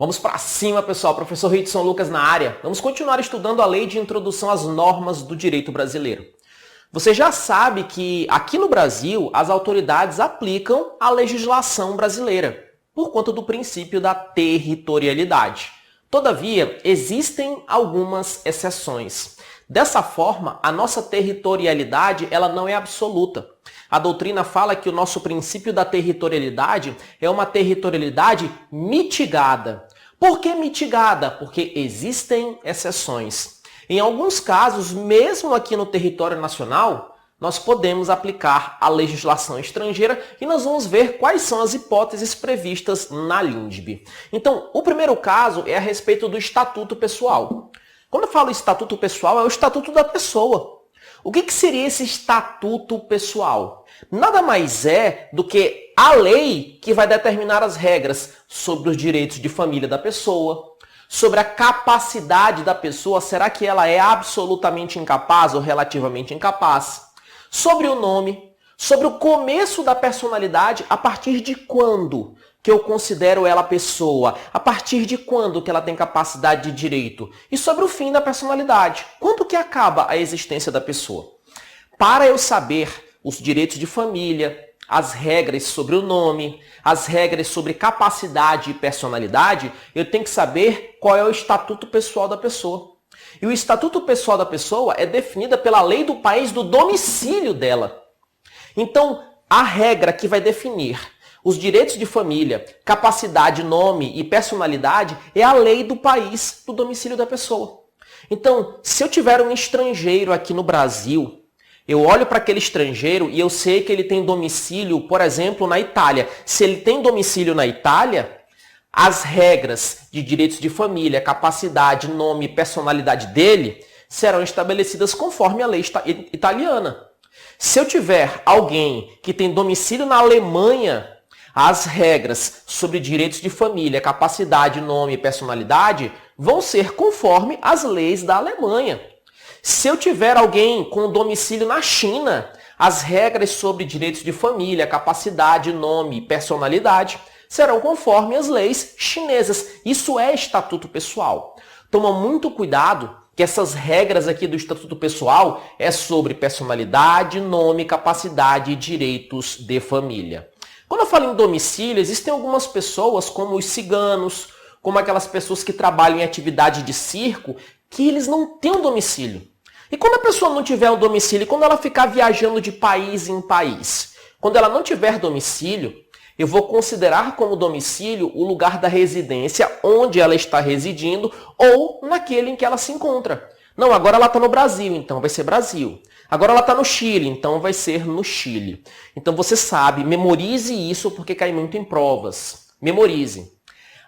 Vamos para cima, pessoal. Professor Ritson Lucas na área. Vamos continuar estudando a Lei de Introdução às Normas do Direito Brasileiro. Você já sabe que aqui no Brasil as autoridades aplicam a legislação brasileira por conta do princípio da territorialidade. Todavia, existem algumas exceções. Dessa forma, a nossa territorialidade ela não é absoluta. A doutrina fala que o nosso princípio da territorialidade é uma territorialidade mitigada. Por que mitigada? Porque existem exceções. Em alguns casos, mesmo aqui no território nacional, nós podemos aplicar a legislação estrangeira e nós vamos ver quais são as hipóteses previstas na LINDB. Então, o primeiro caso é a respeito do Estatuto Pessoal. Quando eu falo Estatuto Pessoal, é o Estatuto da Pessoa. O que seria esse Estatuto Pessoal? Nada mais é do que a lei que vai determinar as regras sobre os direitos de família da pessoa, sobre a capacidade da pessoa, será que ela é absolutamente incapaz ou relativamente incapaz, sobre o nome, sobre o começo da personalidade, a partir de quando que eu considero ela pessoa, a partir de quando que ela tem capacidade de direito, e sobre o fim da personalidade, quando que acaba a existência da pessoa. Para eu saber os direitos de família, as regras sobre o nome, as regras sobre capacidade e personalidade, eu tenho que saber qual é o estatuto pessoal da pessoa. E o estatuto pessoal da pessoa é definido pela lei do país do domicílio dela. Então, a regra que vai definir os direitos de família, capacidade, nome e personalidade é a lei do país do domicílio da pessoa. Então, se eu tiver um estrangeiro aqui no Brasil, eu olho para aquele estrangeiro e eu sei que ele tem domicílio, por exemplo, na Itália. Se ele tem domicílio na Itália, as regras de direitos de família, capacidade, nome e personalidade dele serão estabelecidas conforme a lei italiana. Se eu tiver alguém que tem domicílio na Alemanha, as regras sobre direitos de família, capacidade, nome e personalidade vão ser conforme as leis da Alemanha. Se eu tiver alguém com domicílio na China, as regras sobre direitos de família, capacidade, nome e personalidade serão conforme as leis chinesas. Isso é estatuto pessoal. Toma muito cuidado que essas regras aqui do estatuto pessoal é sobre personalidade, nome, capacidade e direitos de família. Quando eu falo em domicílio, existem algumas pessoas, como os ciganos, como aquelas pessoas que trabalham em atividade de circo, que eles não têm um domicílio. E quando a pessoa não tiver um domicílio, quando ela ficar viajando de país em país, quando ela não tiver domicílio, eu vou considerar como domicílio o lugar da residência onde ela está residindo ou naquele em que ela se encontra. Não, agora ela está no Brasil, então vai ser Brasil. Agora ela está no Chile, então vai ser no Chile. Então você sabe, memorize isso porque cai muito em provas. Memorize.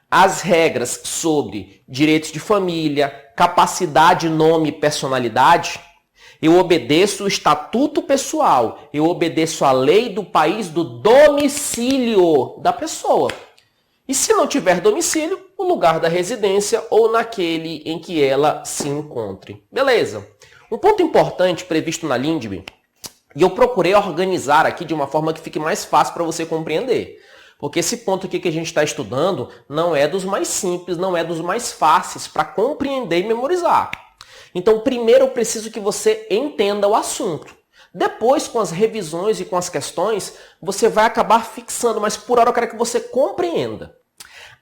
As regras sobre direitos de família, capacidade, nome e personalidade, eu obedeço o estatuto pessoal, eu obedeço a lei do país do domicílio da pessoa. E se não tiver domicílio, o lugar da residência ou naquele em que ela se encontre. Beleza? Um ponto importante previsto na LINDB, e eu procurei organizar aqui de uma forma que fique mais fácil para você compreender. Porque esse ponto aqui que a gente está estudando não é dos mais simples, não é dos mais fáceis para compreender e memorizar. Então, primeiro eu preciso que você entenda o assunto. Depois, com as revisões e com as questões, você vai acabar fixando, mas por hora eu quero que você compreenda.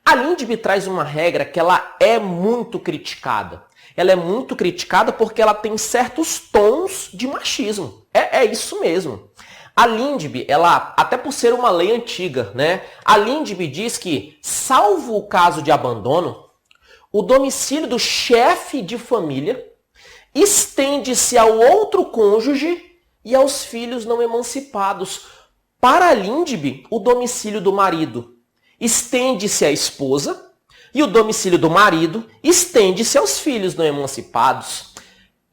A LINDB traz uma regra que ela é muito criticada. Ela é muito criticada porque ela tem certos tons de machismo. É isso mesmo. A LINDB, ela, até por ser uma lei antiga, né? A LINDB diz que, salvo o caso de abandono, o domicílio do chefe de família estende-se ao outro cônjuge e aos filhos não emancipados. Para a LINDB, o domicílio do marido estende-se à esposa e o domicílio do marido estende-se aos filhos não emancipados.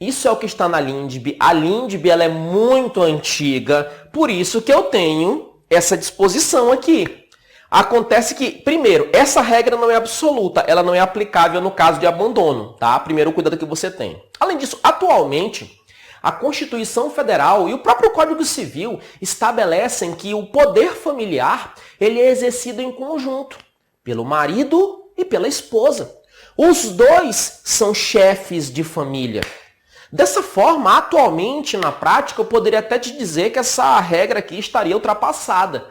Isso é o que está na LINDB. A LINDB ela é muito antiga, por isso que eu tenho essa disposição aqui. Acontece que, primeiro, essa regra não é absoluta, ela não é aplicável no caso de abandono, tá? Primeiro cuidado que você tem. Além disso, atualmente, a Constituição Federal e o próprio Código Civil estabelecem que o poder familiar ele é exercido em conjunto pelo marido e pela esposa. Os dois são chefes de família. Dessa forma, atualmente, na prática, eu poderia até te dizer que essa regra aqui estaria ultrapassada.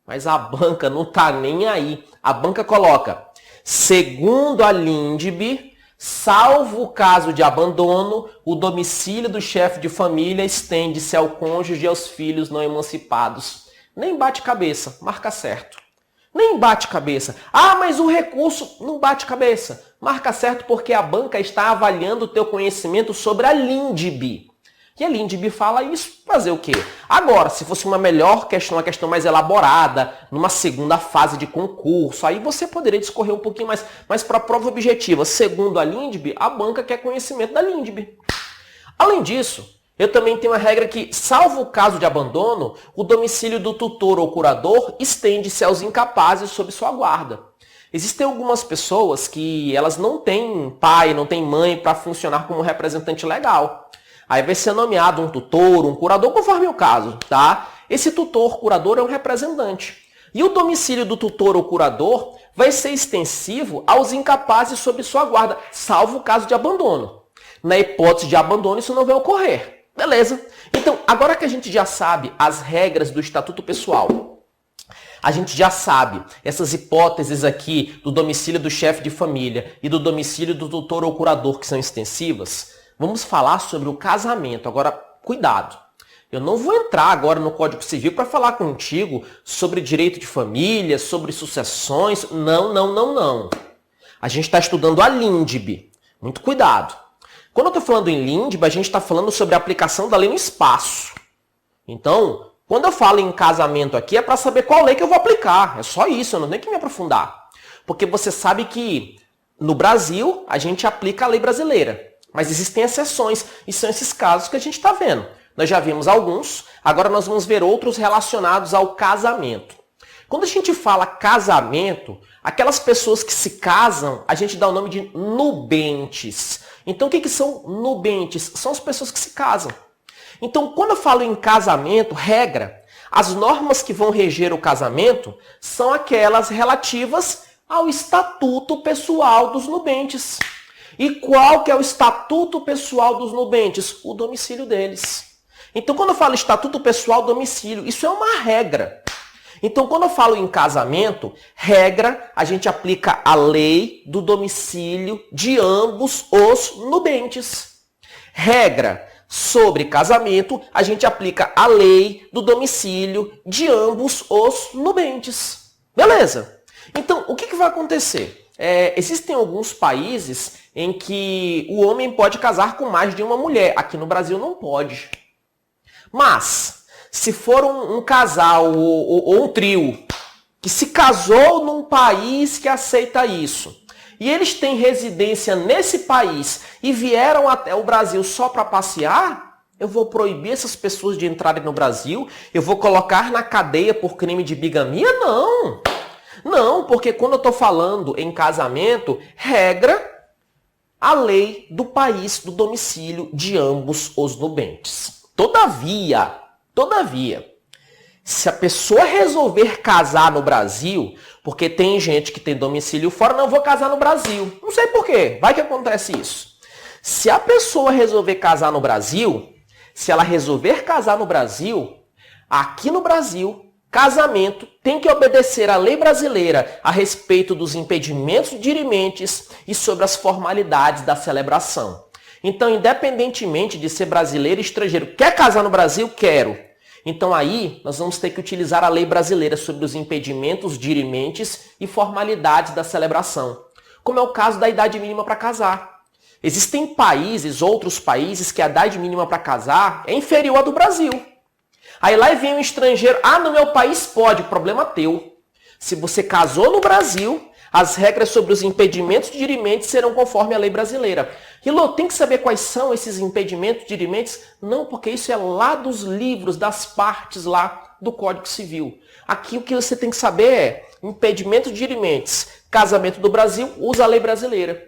Mas a banca não está nem aí. A banca coloca, segundo a Lindbe, salvo o caso de abandono, o domicílio do chefe de família estende-se ao cônjuge e aos filhos não emancipados. Nem bate cabeça, marca certo. Nem bate cabeça. Ah, mas o recurso não bate cabeça. Marca certo porque a banca está avaliando o teu conhecimento sobre a Lindbe. E a Lindbe fala isso, fazer o quê? Agora, se fosse uma melhor questão, uma questão mais elaborada, numa segunda fase de concurso, aí você poderia discorrer um pouquinho mais. Mas para a prova objetiva, segundo a Lindbe, a banca quer conhecimento da Lindbe. Além disso, eu também tenho uma regra que, salvo o caso de abandono, o domicílio do tutor ou curador estende-se aos incapazes sob sua guarda. Existem algumas pessoas que elas não têm pai, não têm mãe para funcionar como representante legal. Aí vai ser nomeado um tutor, um curador, conforme o caso, tá? Esse tutor, curador é um representante. E o domicílio do tutor ou curador vai ser extensivo aos incapazes sob sua guarda, salvo o caso de abandono. Na hipótese de abandono, isso não vai ocorrer. Beleza? Então, agora que a gente já sabe as regras do Estatuto Pessoal, a gente já sabe essas hipóteses aqui do domicílio do chefe de família e do domicílio do tutor ou curador que são extensivas, vamos falar sobre o casamento. Agora, cuidado. Eu não vou entrar agora no Código Civil para falar contigo sobre direito de família, sobre sucessões. Não. A gente está estudando a Lindbe. Muito cuidado. Quando eu estou falando em Lindbe, a gente está falando sobre a aplicação da lei no espaço. Então, quando eu falo em casamento aqui, é para saber qual lei que eu vou aplicar. É só isso, eu não tenho que me aprofundar. Porque você sabe que no Brasil, a gente aplica a lei brasileira. Mas existem exceções, e são esses casos que a gente está vendo. Nós já vimos alguns, agora nós vamos ver outros relacionados ao casamento. Quando a gente fala casamento, aquelas pessoas que se casam, a gente dá o nome de nubentes. Então, o que são nubentes? São as pessoas que se casam. Então, quando eu falo em casamento, regra, as normas que vão reger o casamento são aquelas relativas ao estatuto pessoal dos nubentes. E qual que é o estatuto pessoal dos nubentes? O domicílio deles. Então, quando eu falo estatuto pessoal, domicílio, isso é uma regra. Então, quando eu falo em casamento, regra, a gente aplica a lei do domicílio de ambos os nubentes. Regra, sobre casamento, a gente aplica a lei do domicílio de ambos os nubentes. Beleza? Então, o que vai acontecer? Existem alguns países em que o homem pode casar com mais de uma mulher. Aqui no Brasil não pode. Mas, se for um casal ou um trio que se casou num país que aceita isso, e eles têm residência nesse país e vieram até o Brasil só para passear, eu vou proibir essas pessoas de entrarem no Brasil? Eu vou colocar na cadeia por crime de bigamia? Não! Não, porque quando eu estou falando em casamento, regra a lei do país do domicílio de ambos os nubentes. Todavia, se a pessoa resolver casar no Brasil, porque tem gente que tem domicílio fora, não, vou casar no Brasil. Não sei por quê, vai que acontece isso. Se a pessoa resolver casar no Brasil, se ela resolver casar no Brasil, aqui no Brasil, casamento tem que obedecer à lei brasileira a respeito dos impedimentos dirimentes e sobre as formalidades da celebração. Então, independentemente de ser brasileiro ou estrangeiro, quer casar no Brasil? Quero. Então aí nós vamos ter que utilizar a lei brasileira sobre os impedimentos dirimentes e formalidades da celebração, como é o caso da idade mínima para casar. Existem países, outros países, que a idade mínima para casar é inferior à do Brasil. Aí lá vem um estrangeiro, no meu país pode, problema teu. Se você casou no Brasil, as regras sobre os impedimentos dirimentes serão conforme a lei brasileira. E Lô, tem que saber quais são esses impedimentos dirimentes? Não, porque isso é lá dos livros, das partes lá do Código Civil. Aqui o que você tem que saber é impedimentos dirimentes. Casamento do Brasil, usa a lei brasileira.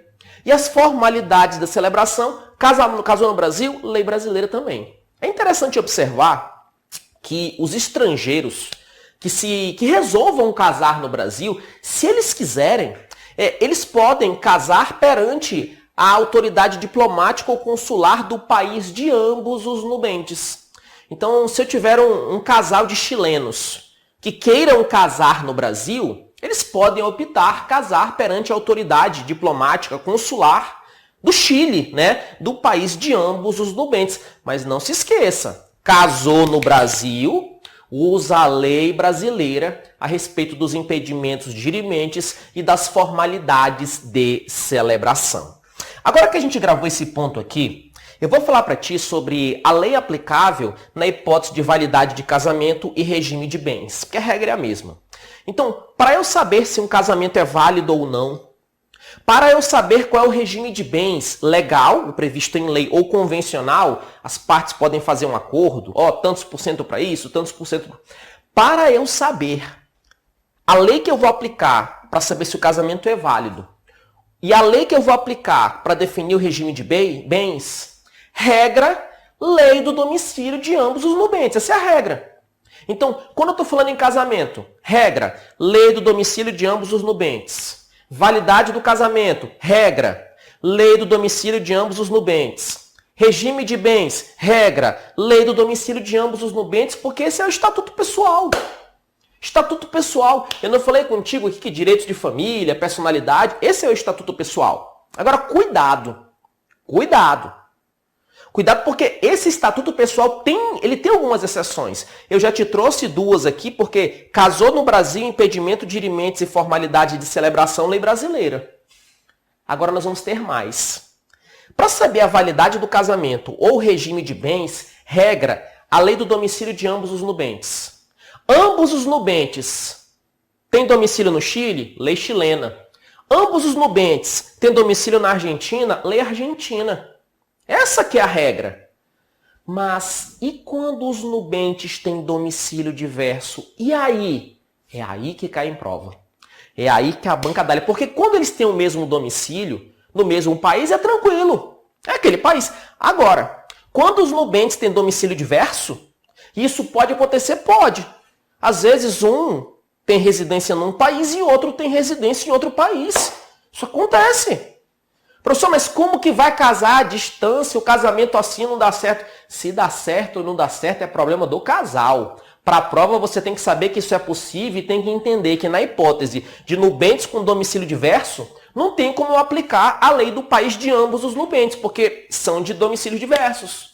E as formalidades da celebração, casou no Brasil, lei brasileira também. É interessante observar que os estrangeiros que resolvam casar no Brasil, se eles quiserem, Eles podem casar perante a autoridade diplomática ou consular do país de ambos os nubentes. Então, se eu tiver um casal de chilenos que queiram casar no Brasil, eles podem optar casar perante a autoridade diplomática consular do Chile, do país de ambos os nubentes. Mas não se esqueça, casou no Brasil, usa a lei brasileira a respeito dos impedimentos dirimentes e das formalidades de celebração. Agora que a gente gravou esse ponto aqui, eu vou falar para ti sobre a lei aplicável na hipótese de validade de casamento e regime de bens, porque a regra é a mesma. Então, para eu saber se um casamento é válido ou não, para eu saber qual é o regime de bens legal, previsto em lei ou convencional, as partes podem fazer um acordo, tantos por cento para isso, tantos por cento. Para eu saber a lei que eu vou aplicar para saber se o casamento é válido e a lei que eu vou aplicar para definir o regime de bens, regra, lei do domicílio de ambos os nubentes. Essa é a regra. Então, quando eu estou falando em casamento, regra, lei do domicílio de ambos os nubentes. Validade do casamento, regra, lei do domicílio de ambos os nubentes. Regime de bens, regra, lei do domicílio de ambos os nubentes, porque esse é o estatuto pessoal. Estatuto pessoal. Eu não falei contigo aqui que direitos de família, personalidade, esse é o estatuto pessoal. Agora, cuidado. Cuidado. Cuidado porque esse estatuto pessoal tem algumas exceções. Eu já te trouxe duas aqui, porque casou no Brasil, impedimento, dirimentos e formalidade de celebração, lei brasileira. Agora nós vamos ter mais. Para saber a validade do casamento ou regime de bens, regra, a lei do domicílio de ambos os nubentes. Ambos os nubentes têm domicílio no Chile? Lei chilena. Ambos os nubentes têm domicílio na Argentina? Lei argentina. Essa que é a regra. Mas e quando os nubentes têm domicílio diverso? E aí? É aí que cai em prova. É aí que a banca dá. Porque quando eles têm o mesmo domicílio, no mesmo país, é tranquilo. É aquele país. Agora, quando os nubentes têm domicílio diverso, isso pode acontecer? Pode. Às vezes um tem residência num país e outro tem residência em outro país. Isso acontece. Professor, mas como que vai casar à distância? O casamento assim não dá certo. Se dá certo ou não dá certo é problema do casal. Para a prova você tem que saber que isso é possível e tem que entender que na hipótese de nubentes com domicílio diverso, não tem como eu aplicar a lei do país de ambos os nubentes, porque são de domicílios diversos.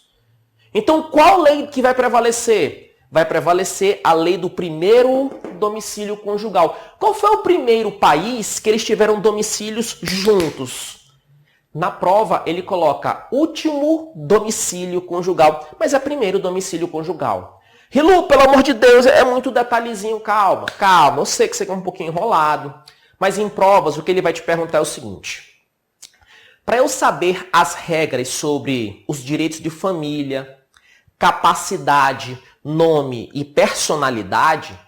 Então qual lei que vai prevalecer? Vai prevalecer a lei do primeiro domicílio conjugal. Qual foi o primeiro país que eles tiveram domicílios juntos? Na prova, ele coloca último domicílio conjugal, mas é primeiro domicílio conjugal. Rilu, pelo amor de Deus, é muito detalhezinho. Calma, calma. Eu sei que você é um pouquinho enrolado, mas em provas, o que ele vai te perguntar é o seguinte. Para eu saber as regras sobre os direitos de família, capacidade, nome e personalidade,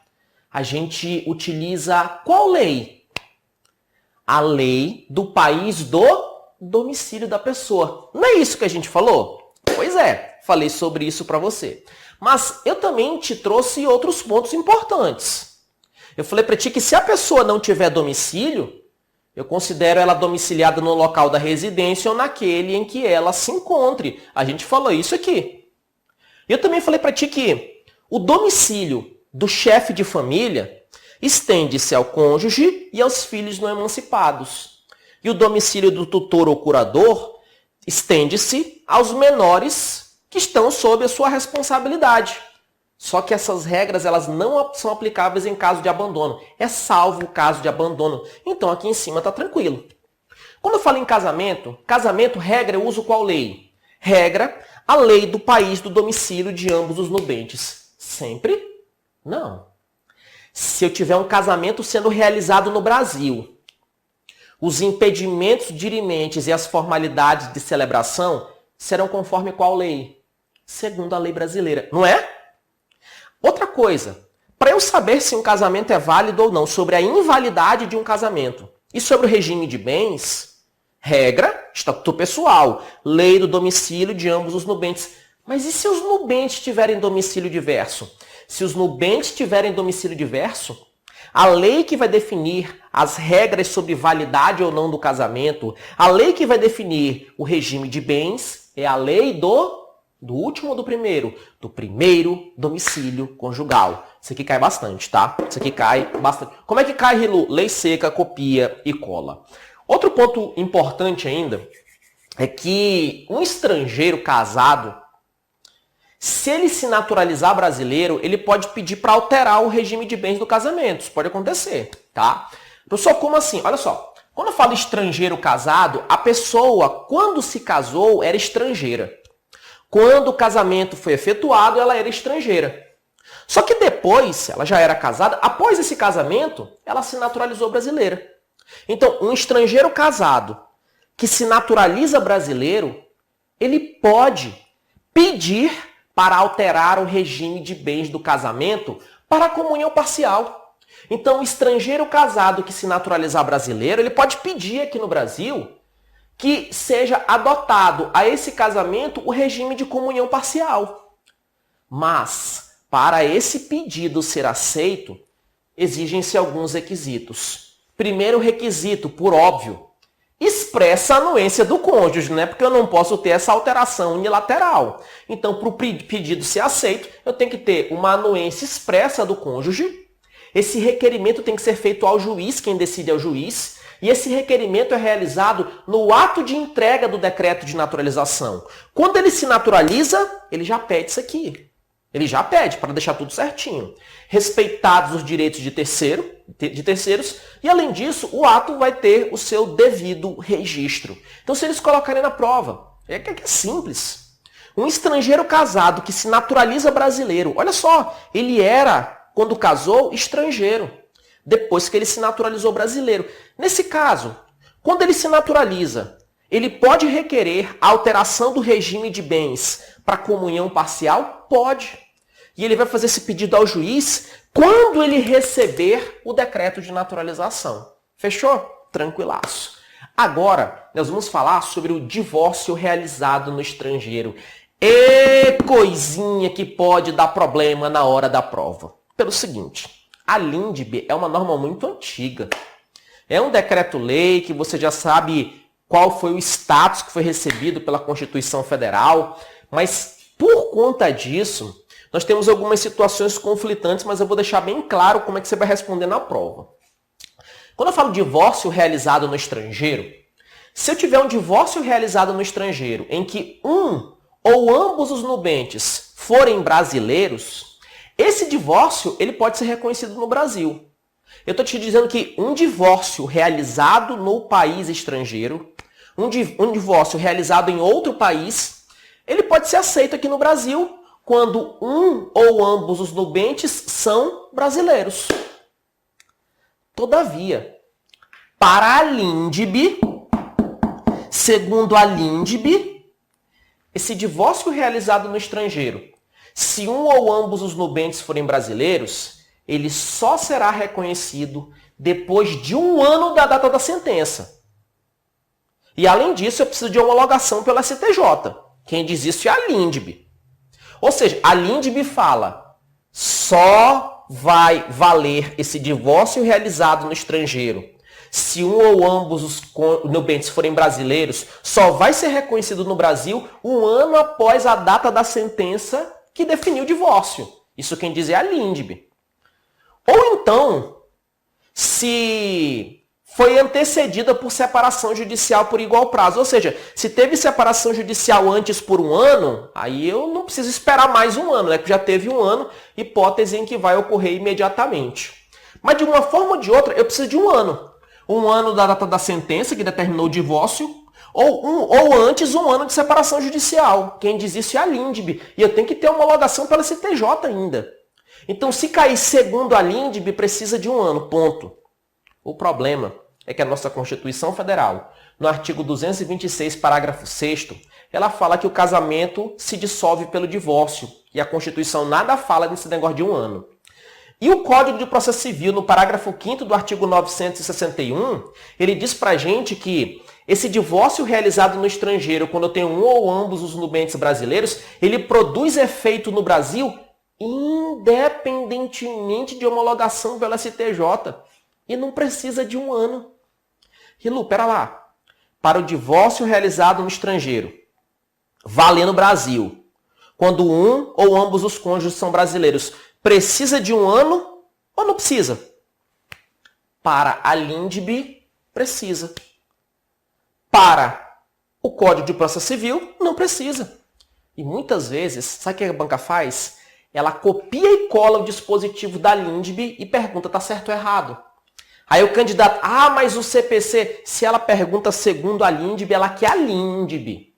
a gente utiliza qual lei? A lei do país do domicílio da pessoa. Não é isso que a gente falou? Pois é, falei sobre isso para você. Mas eu também te trouxe outros pontos importantes. Eu falei para ti que se a pessoa não tiver domicílio, eu considero ela domiciliada no local da residência ou naquele em que ela se encontre. A gente falou isso aqui. Eu também falei para ti que o domicílio do chefe de família estende-se ao cônjuge e aos filhos não emancipados. E o domicílio do tutor ou curador estende-se aos menores que estão sob a sua responsabilidade. Só que essas regras elas não são aplicáveis em caso de abandono. É salvo o caso de abandono. Então aqui em cima está tranquilo. Quando eu falo em casamento, regra, eu uso qual lei? Regra, a lei do país do domicílio de ambos os nubentes. Sempre? Não. Se eu tiver um casamento sendo realizado no Brasil, os impedimentos dirimentes e as formalidades de celebração serão conforme qual lei? Segundo a lei brasileira. Não é? Outra coisa, para eu saber se um casamento é válido ou não, sobre a invalidade de um casamento e sobre o regime de bens, regra, estatuto pessoal, lei do domicílio de ambos os nubentes. Mas e se os nubentes tiverem domicílio diverso? Se os nubentes tiverem domicílio diverso, A lei que vai definir as regras sobre validade ou não do casamento, a lei que vai definir o regime de bens é a lei do último ou do primeiro? Do primeiro domicílio conjugal. Isso aqui cai bastante, tá? Isso aqui cai bastante. Como é que cai, Rilu? Lei seca, copia e cola. Outro ponto importante ainda é que um estrangeiro casado, se ele se naturalizar brasileiro, ele pode pedir para alterar o regime de bens do casamento. Isso pode acontecer, tá? Professor, como assim? Olha só. Quando eu falo estrangeiro casado, a pessoa, quando se casou, era estrangeira. Quando o casamento foi efetuado, ela era estrangeira. Só que depois, ela já era casada, após esse casamento, ela se naturalizou brasileira. Então, um estrangeiro casado que se naturaliza brasileiro, ele pode pedir para alterar o regime de bens do casamento para a comunhão parcial. Então, o estrangeiro casado que se naturalizar brasileiro, ele pode pedir aqui no Brasil que seja adotado a esse casamento o regime de comunhão parcial. Mas, para esse pedido ser aceito, exigem-se alguns requisitos. Primeiro requisito, por óbvio, expressa a anuência do cônjuge, né? Porque eu não posso ter essa alteração unilateral. Então, para o pedido ser aceito, eu tenho que ter uma anuência expressa do cônjuge. Esse requerimento tem que ser feito ao juiz, quem decide é o juiz. E esse requerimento é realizado no ato de entrega do decreto de naturalização. Quando ele se naturaliza, ele já pede isso aqui. Ele já pede para deixar tudo certinho. Respeitados os direitos de terceiros, e além disso, o ato vai ter o seu devido registro. Então, se eles colocarem na prova, é que é simples. Um estrangeiro casado que se naturaliza brasileiro, olha só, ele era, quando casou, estrangeiro. Depois que ele se naturalizou brasileiro. Nesse caso, quando ele se naturaliza, ele pode requerer a alteração do regime de bens para comunhão parcial? Pode. E ele vai fazer esse pedido ao juiz quando ele receber o decreto de naturalização. Fechou? Tranquilaço. Agora, nós vamos falar sobre o divórcio realizado no estrangeiro. E coisinha que pode dar problema na hora da prova. Pelo seguinte, a LINDB é uma norma muito antiga. É um decreto-lei que você já sabe qual foi o status que foi recebido pela Constituição Federal, mas por conta disso, nós temos algumas situações conflitantes, mas eu vou deixar bem claro como é que você vai responder na prova. Quando eu falo divórcio realizado no estrangeiro, se eu tiver um divórcio realizado no estrangeiro em que um ou ambos os nubentes forem brasileiros, esse divórcio ele pode ser reconhecido no Brasil. Eu estou te dizendo que um divórcio realizado no país estrangeiro, um divórcio realizado em outro país, ele pode ser aceito aqui no Brasil quando um ou ambos os nubentes são brasileiros. Todavia, para a LINDB, segundo a LINDB, esse divórcio realizado no estrangeiro, se um ou ambos os nubentes forem brasileiros, ele só será reconhecido depois de 1 ano da data da sentença. E além disso, eu preciso de homologação pelo STJ. Quem diz isso é a LINDB. Ou seja, a LINDB fala, só vai valer esse divórcio realizado no estrangeiro se um ou ambos os nubentes forem brasileiros, só vai ser reconhecido no Brasil 1 ano após a data da sentença que definiu o divórcio. Isso quem diz é a LINDB. Ou então, se foi antecedida por separação judicial por igual prazo. Ou seja, se teve separação judicial antes por 1 ano, aí eu não preciso esperar mais 1 ano, né? Porque já teve 1 ano, hipótese em que vai ocorrer imediatamente. Mas de uma forma ou de outra, eu preciso de 1 ano. 1 ano da data da sentença, que determinou o divórcio, ou antes 1 ano de separação judicial. Quem diz isso é a LINDB. E eu tenho que ter homologação pela STJ ainda. Então, se cair segundo a LINDB, precisa de 1 ano, ponto. O problema é que a nossa Constituição Federal, no artigo 226, parágrafo 6º, ela fala que o casamento se dissolve pelo divórcio. E a Constituição nada fala desse negócio de 1 ano. E o Código de Processo Civil, no parágrafo 5º do artigo 961, ele diz pra gente que esse divórcio realizado no estrangeiro, quando eu tenho um ou ambos os nubentes brasileiros, ele produz efeito no Brasil independentemente de homologação pela STJ. E não precisa de 1 ano. Rilu, pera lá. Para o divórcio realizado no estrangeiro, valer no Brasil, quando um ou ambos os cônjuges são brasileiros, precisa de 1 ano ou não precisa? Para a LINDB, precisa. Para o Código de Processo Civil, não precisa. E muitas vezes, sabe o que a banca faz? Ela copia e cola o dispositivo da LINDB e pergunta, tá certo ou errado? Aí o candidato, mas o CPC, se ela pergunta segundo a LINDB, ela quer a LINDB.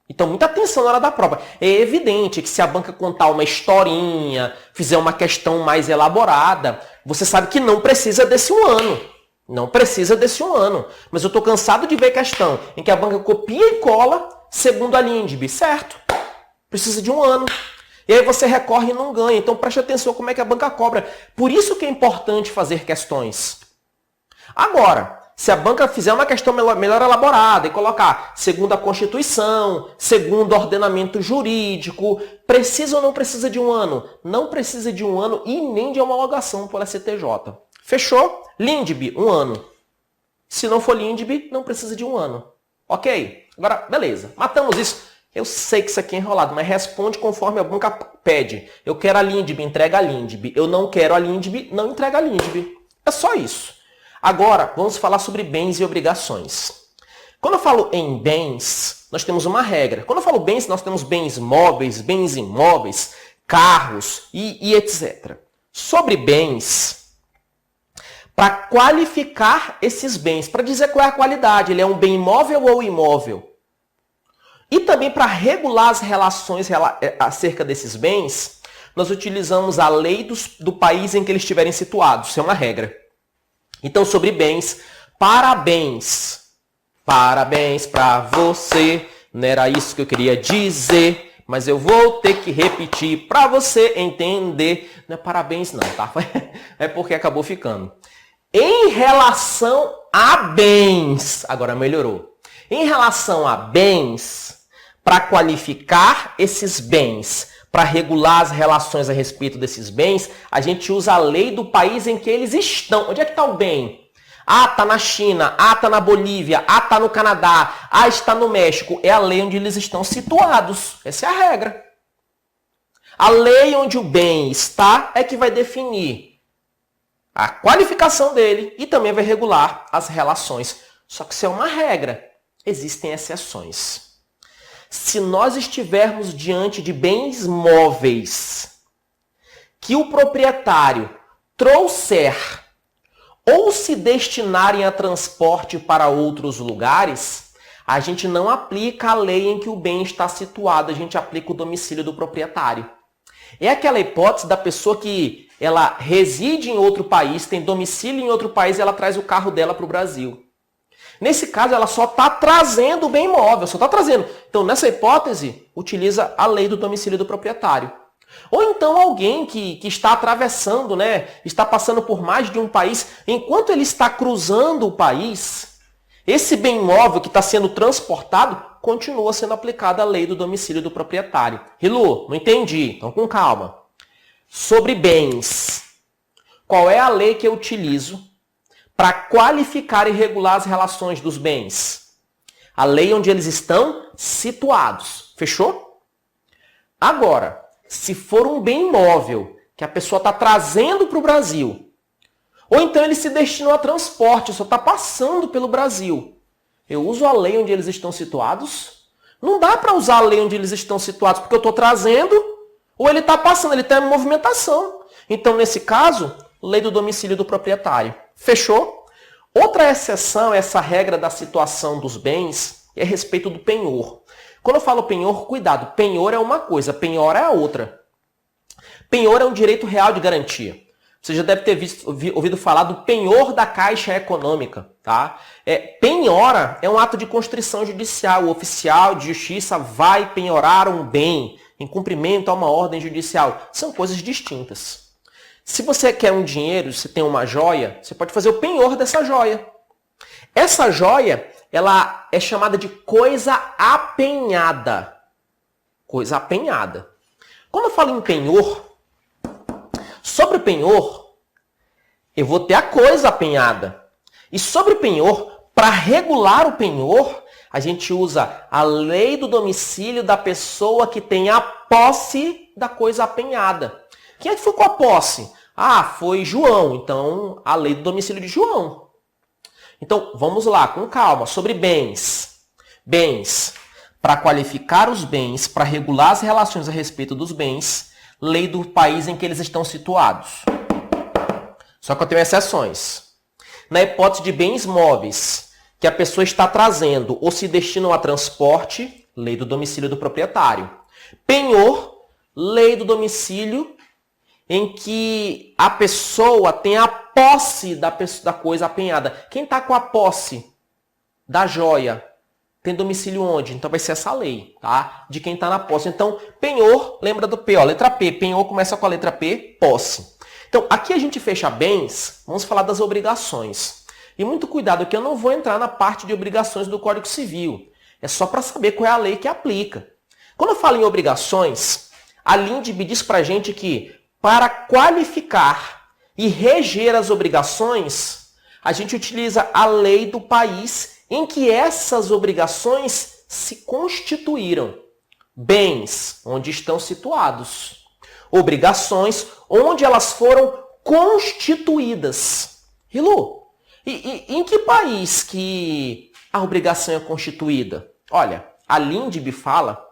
Então, muita atenção na hora da prova. É evidente que se a banca contar uma historinha, fizer uma questão mais elaborada, você sabe que não precisa desse 1 ano. Não precisa desse 1 ano. Mas eu estou cansado de ver questão em que a banca copia e cola segundo a LINDB, certo? Precisa de 1 ano. E aí você recorre e não ganha. Então, preste atenção como é que a banca cobra. Por isso que é importante fazer questões. Agora, se a banca fizer uma questão melhor elaborada e colocar segundo a Constituição, segundo o ordenamento jurídico, precisa ou não precisa de 1 ano? Não precisa de 1 ano e nem de homologação pela STJ. Fechou? LINDB, 1 ano. Se não for LINDB, não precisa de 1 ano. Ok? Agora, beleza. Matamos isso. Eu sei que isso aqui é enrolado, mas responde conforme a banca pede. Eu quero a LINDB, entrega a LINDB. Eu não quero a LINDB, não entrega a LINDB. É só isso. Agora, vamos falar sobre bens e obrigações. Quando eu falo em bens, nós temos uma regra. Quando eu falo bens, nós temos bens móveis, bens imóveis, carros e etc. Sobre bens, para qualificar esses bens, para dizer qual é a qualidade, ele é um bem móvel ou imóvel. E também para regular as relações acerca desses bens, nós utilizamos a lei do país em que eles estiverem situados. Isso é uma regra. Então, sobre bens, parabéns. Parabéns para você. Não era isso que eu queria dizer, mas eu vou ter que repetir para você entender. Não é parabéns não, tá? É porque acabou ficando. Em relação a bens, agora melhorou. Em relação a bens, para qualificar esses bens, para regular as relações a respeito desses bens, a gente usa a lei do país em que eles estão. Onde é que está o bem? Está na China, está na Bolívia, está no Canadá, está no México. É a lei onde eles estão situados. Essa é a regra. A lei onde o bem está é que vai definir a qualificação dele e também vai regular as relações. Só que isso é uma regra. Existem exceções. Se nós estivermos diante de bens móveis que o proprietário trouxer ou se destinarem a transporte para outros lugares, a gente não aplica a lei em que o bem está situado, a gente aplica o domicílio do proprietário. É aquela hipótese da pessoa que ela reside em outro país, tem domicílio em outro país e ela traz o carro dela para o Brasil. Nesse caso, ela só está trazendo o bem imóvel, só está trazendo. Então, nessa hipótese, utiliza a lei do domicílio do proprietário. Ou então alguém que está atravessando, está passando por mais de um país, enquanto ele está cruzando o país, esse bem imóvel que está sendo transportado continua sendo aplicada a lei do domicílio do proprietário. Rilu, não entendi, então com calma. Sobre bens, qual é a lei que eu utilizo para qualificar e regular as relações dos bens? A lei onde eles estão situados. Fechou? Agora, se for um bem imóvel que a pessoa está trazendo para o Brasil, ou então ele se destinou a transporte, só está passando pelo Brasil, eu uso a lei onde eles estão situados? Não dá para usar a lei onde eles estão situados, porque eu estou trazendo, ou ele está passando, ele está em movimentação. Então, nesse caso, lei do domicílio do proprietário. Fechou? Outra exceção a essa regra da situação dos bens é a respeito do penhor. Quando eu falo penhor, cuidado, penhor é uma coisa, penhora é a outra. Penhor é um direito real de garantia. Você já deve ter ouvido falar do penhor da Caixa Econômica. Tá? Penhora é um ato de constrição judicial. O oficial de justiça vai penhorar um bem em cumprimento a uma ordem judicial. São coisas distintas. Se você quer um dinheiro, se tem uma joia, você pode fazer o penhor dessa joia. Essa joia, ela é chamada de coisa apenhada. Coisa apenhada. Quando eu falo em penhor, Sobre penhor, eu vou ter a coisa apenhada. E sobre penhor, para regular o penhor, a gente usa a lei do domicílio da pessoa que tem a posse da coisa apenhada. Quem é que foi com a posse? Ah, foi João. Então, a lei do domicílio de João. Então, vamos lá, com calma. Sobre bens. Bens. Para qualificar os bens, para regular as relações a respeito dos bens, lei do país em que eles estão situados. Só que eu tenho exceções. Na hipótese de bens móveis, que a pessoa está trazendo ou se destinam a transporte, lei do domicílio do proprietário. Penhor, lei do domicílio em que a pessoa tem a posse da coisa apenhada. Quem está com a posse da joia tem domicílio onde? Então vai ser essa lei, tá? De quem está na posse. Então, penhor, lembra do P, ó, letra P. Penhor começa com a letra P, posse. Então, aqui a gente fecha bens, vamos falar das obrigações. E muito cuidado que eu não vou entrar na parte de obrigações do Código Civil. É só para saber qual é a lei que aplica. Quando eu falo em obrigações, a LINDB diz para a gente que para qualificar e reger as obrigações, a gente utiliza a lei do país em que essas obrigações se constituíram. Bens, onde estão situados. Obrigações, onde elas foram constituídas. Rilu, e em que país que a obrigação é constituída? Olha, a LINDB fala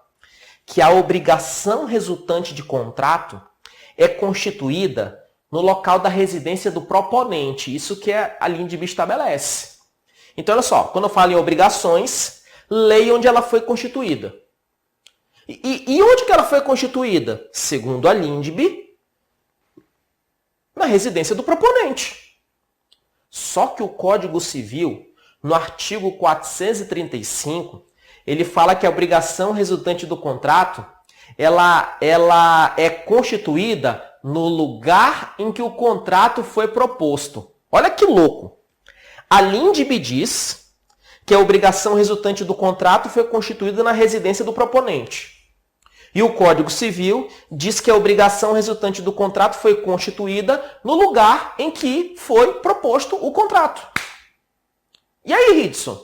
que a obrigação resultante de contrato é constituída no local da residência do proponente. Isso que a LINDB estabelece. Então, olha só, quando eu falo em obrigações, lei onde ela foi constituída. E onde que ela foi constituída? Segundo a LINDB, na residência do proponente. Só que o Código Civil, no artigo 435, ele fala que a obrigação resultante do contrato, ela é constituída no lugar em que o contrato foi proposto. Olha que louco! A LINDB diz que a obrigação resultante do contrato foi constituída na residência do proponente. E o Código Civil diz que a obrigação resultante do contrato foi constituída no lugar em que foi proposto o contrato. E aí, Ridson?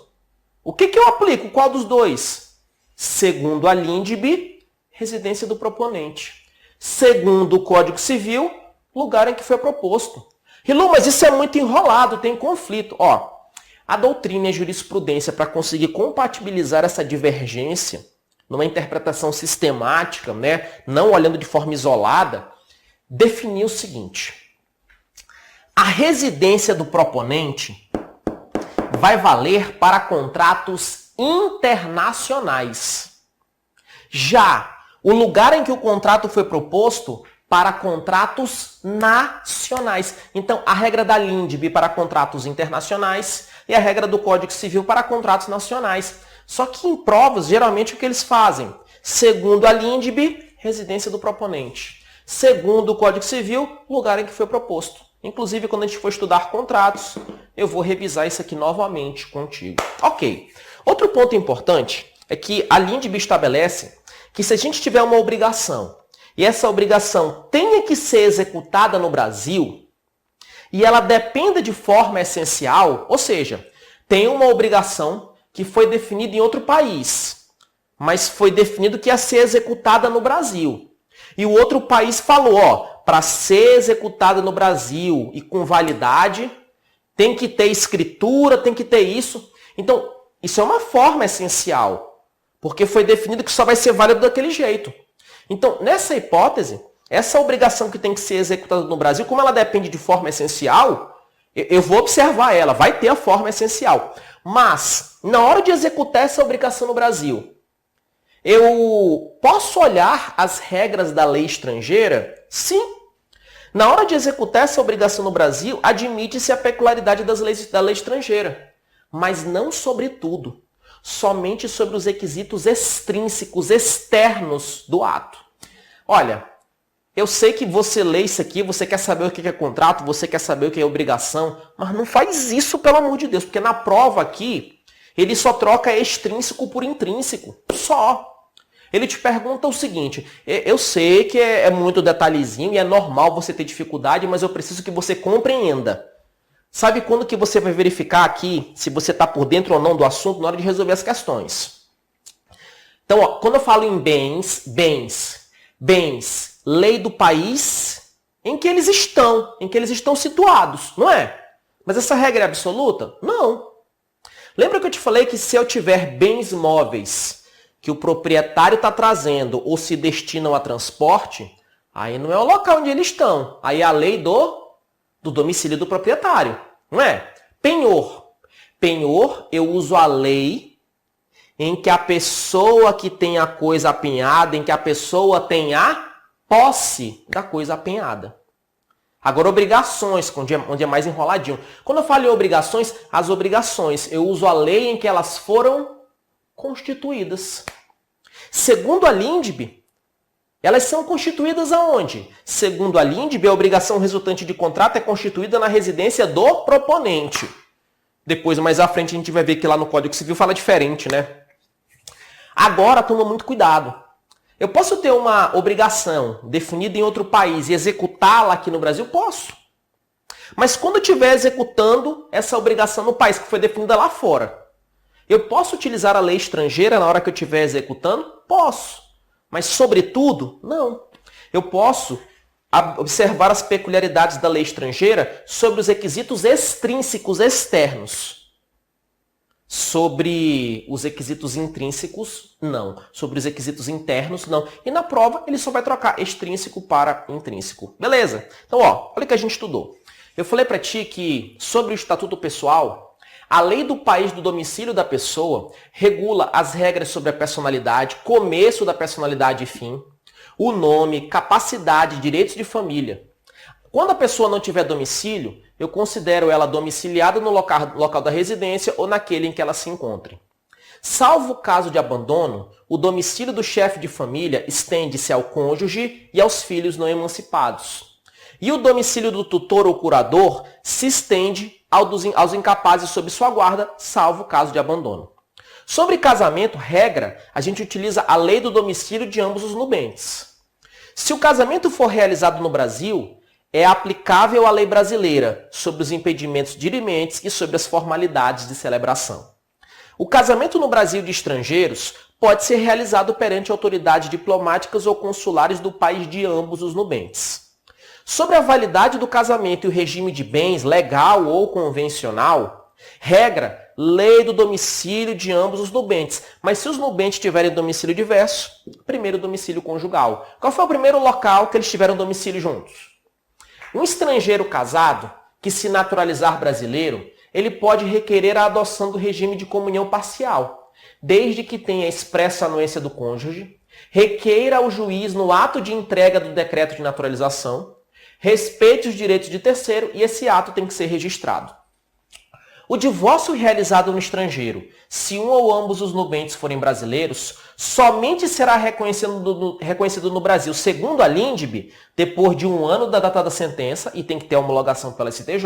O que eu aplico? Qual dos dois? Segundo a LINDB, residência do proponente. Segundo o Código Civil, lugar em que foi proposto. Rilu, mas isso é muito enrolado, tem conflito. Ó, a doutrina e a jurisprudência, para conseguir compatibilizar essa divergência numa interpretação sistemática, né, não olhando de forma isolada, definiu o seguinte. A residência do proponente vai valer para contratos internacionais. Já o lugar em que o contrato foi proposto para contratos nacionais. Então, a regra da LINDB para contratos internacionais e a regra do Código Civil para contratos nacionais. Só que em provas, geralmente, o que eles fazem? Segundo a LINDB, residência do proponente. Segundo o Código Civil, lugar em que foi proposto. Inclusive, quando a gente for estudar contratos, eu vou revisar isso aqui novamente contigo. Ok. Outro ponto importante é que a LINDB estabelece que se a gente tiver uma obrigação e essa obrigação tenha que ser executada no Brasil e ela dependa de forma essencial, ou seja, tem uma obrigação que foi definida em outro país, mas foi definido que ia ser executada no Brasil. E o outro país falou, ó, para ser executada no Brasil e com validade, tem que ter escritura, tem que ter isso. Então, isso é uma forma essencial, porque foi definido que só vai ser válido daquele jeito. Então, nessa hipótese, essa obrigação que tem que ser executada no Brasil, como ela depende de forma essencial, eu vou observar ela, vai ter a forma essencial. Mas, na hora de executar essa obrigação no Brasil, eu posso olhar as regras da lei estrangeira? Sim. Na hora de executar essa obrigação no Brasil, admite-se a peculiaridade das leis da lei estrangeira. Mas não sobre tudo. Somente sobre os requisitos extrínsecos, externos do ato. Olha, eu sei que você lê isso aqui, você quer saber o que é contrato, você quer saber o que é obrigação, mas não faz isso, pelo amor de Deus, porque na prova aqui, ele só troca extrínseco por intrínseco. Só. Ele te pergunta o seguinte, eu sei que é muito detalhezinho e é normal você ter dificuldade, mas eu preciso que você compreenda. Sabe quando que você vai verificar aqui se você está por dentro ou não do assunto na hora de resolver as questões? Então, ó, quando eu falo em bens, lei do país em que eles estão situados, não é? Mas essa regra é absoluta? Não. Lembra que eu te falei que se eu tiver bens móveis que o proprietário está trazendo ou se destinam a transporte, aí não é o local onde eles estão. Aí é a lei do domicílio do proprietário, não é? Penhor. Penhor, eu uso a lei em que a pessoa que tem a coisa apenhada, em que a pessoa tem a posse da coisa apenhada. Agora, obrigações, onde é mais enroladinho. Quando eu falo em obrigações, as obrigações, eu uso a lei em que elas foram constituídas. Segundo a Lindbe, elas são constituídas aonde? Segundo a Lindbe, a obrigação resultante de contrato é constituída na residência do proponente. Depois, mais à frente, a gente vai ver que lá no Código Civil fala diferente, né? Agora, toma muito cuidado. Eu posso ter uma obrigação definida em outro país e executá-la aqui no Brasil? Posso. Mas quando eu estiver executando essa obrigação no país que foi definida lá fora, eu posso utilizar a lei estrangeira na hora que eu estiver executando? Posso. Mas, sobretudo, não. Eu posso observar as peculiaridades da lei estrangeira sobre os requisitos extrínsecos externos. Sobre os requisitos intrínsecos, não. Sobre os requisitos internos, não. E na prova, ele só vai trocar extrínseco para intrínseco. Beleza? Então, ó, olha o que a gente estudou. Eu falei para ti que, sobre o Estatuto Pessoal, a lei do país do domicílio da pessoa regula as regras sobre a personalidade, começo da personalidade e fim, o nome, capacidade, direitos de família. Quando a pessoa não tiver domicílio, eu considero ela domiciliada no local da residência ou naquele em que ela se encontre. Salvo o caso de abandono, o domicílio do chefe de família estende-se ao cônjuge e aos filhos não emancipados. E o domicílio do tutor ou curador se estende aos incapazes sob sua guarda, salvo o caso de abandono. Sobre casamento, regra, a gente utiliza a lei do domicílio de ambos os nubentes. Se o casamento for realizado no Brasil, é aplicável a lei brasileira sobre os impedimentos dirimentes e sobre as formalidades de celebração. O casamento no Brasil de estrangeiros pode ser realizado perante autoridades diplomáticas ou consulares do país de ambos os nubentes. Sobre a validade do casamento e o regime de bens, legal ou convencional, regra, lei do domicílio de ambos os nubentes. Mas se os nubentes tiverem domicílio diverso, primeiro domicílio conjugal. Qual foi o primeiro local que eles tiveram domicílio juntos? Um estrangeiro casado, que se naturalizar brasileiro, ele pode requerer a adoção do regime de comunhão parcial, desde que tenha expressa anuência do cônjuge, requeira ao juiz no ato de entrega do decreto de naturalização, respeite os direitos de terceiro e esse ato tem que ser registrado. O divórcio realizado no estrangeiro, se um ou ambos os nubentes forem brasileiros, somente será reconhecido no Brasil, segundo a Lindbe, depois de 1 ano da data da sentença, e tem que ter homologação pela STJ,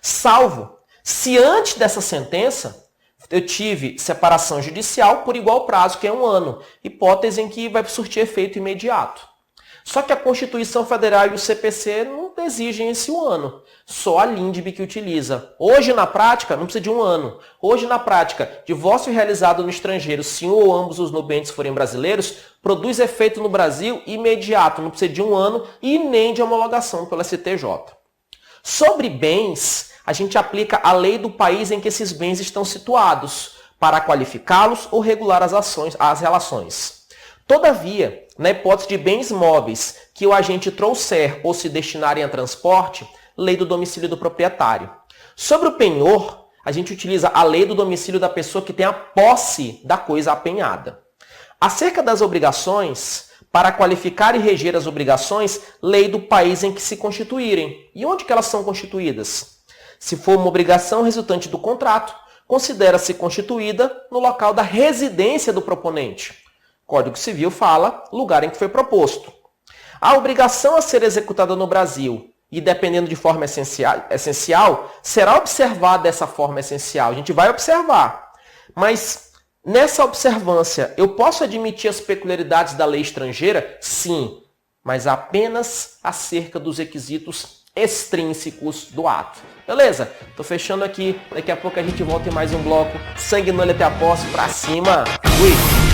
salvo se antes dessa sentença eu tive separação judicial por igual prazo, que é 1 ano, hipótese em que vai surtir efeito imediato. Só que a Constituição Federal e o CPC não exigem esse 1 ano. Só a Lindbe que utiliza. Hoje, na prática, não precisa de 1 ano. Hoje, na prática, divórcio realizado no estrangeiro, se um ou ambos os nubentes forem brasileiros, produz efeito no Brasil imediato. Não precisa de 1 ano e nem de homologação pela STJ. Sobre bens, a gente aplica a lei do país em que esses bens estão situados, para qualificá-los ou regular as relações. Todavia, na hipótese de bens móveis que o agente trouxer ou se destinarem a transporte, lei do domicílio do proprietário. Sobre o penhor, a gente utiliza a lei do domicílio da pessoa que tem a posse da coisa apenhada. Acerca das obrigações, para qualificar e reger as obrigações, lei do país em que se constituírem. E onde que elas são constituídas? Se for uma obrigação resultante do contrato, considera-se constituída no local da residência do proponente. Código Civil fala lugar em que foi proposto. A obrigação a ser executada no Brasil, e dependendo de forma essencial, será observada essa forma essencial. A gente vai observar. Mas Nessa observância, eu posso admitir as peculiaridades da lei estrangeira? Sim, mas apenas acerca dos requisitos extrínsecos do ato. Beleza? Tô fechando aqui. Daqui a pouco a gente volta em mais um bloco. Sangue no olho até a posse. Pra cima. Fui!